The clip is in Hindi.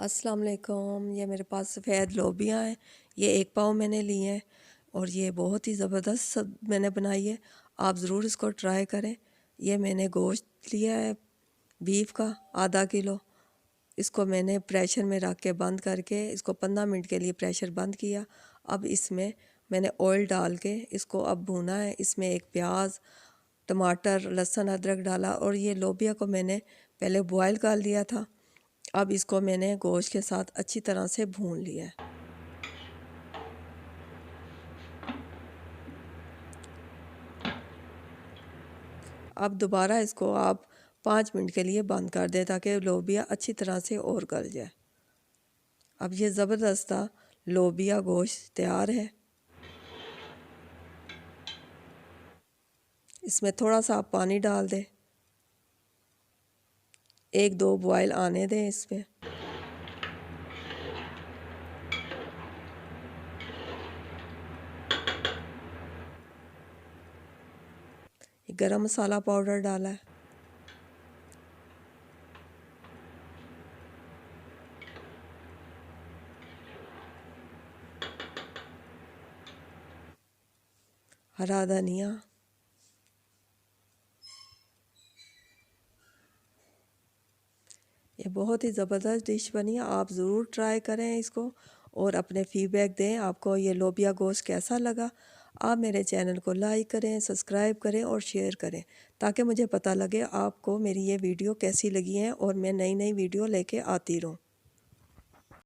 अस्सलाम वालेकुम। ये मेरे पास सफ़ेद लोबियाँ हैं। ये 1 पाव मैंने लिए हैं और ये बहुत ही ज़बरदस्त मैंने बनाई है। आप ज़रूर इसको ट्राई करें। ये मैंने गोश्त लिया है बीफ का आधा किलो। इसको मैंने प्रेशर में रख के बंद करके इसको 15 मिनट के लिए प्रेशर बंद किया। अब इसमें मैंने ऑयल डाल के इसको अब भूना है। इसमें एक प्याज, टमाटर, लहसुन, अदरक डाला और ये लोबिया को मैंने पहले बॉयल कर लिया था। अब इसको मैंने गोश्त के साथ अच्छी तरह से भून लिया है। अब दोबारा इसको आप 5 मिनट के लिए बंद कर दें ताकि लोबिया अच्छी तरह से और गल जाए। अब ये ज़बरदस्त लोबिया गोश्त तैयार है। इसमें थोड़ा सा आप पानी डाल दें, 1-2 बॉयल आने दें इसमें। गरम मसाला पाउडर डाला है। हरा धनिया, ये बहुत ही ज़बरदस्त डिश बनी है। आप ज़रूर ट्राई करें इसको और अपने फीडबैक दें आपको ये लोबिया गोश्त कैसा लगा। आप मेरे चैनल को लाइक करें, सब्सक्राइब करें और शेयर करें ताकि मुझे पता लगे आपको मेरी ये वीडियो कैसी लगी है और मैं नई नई वीडियो लेके आती रहूँ।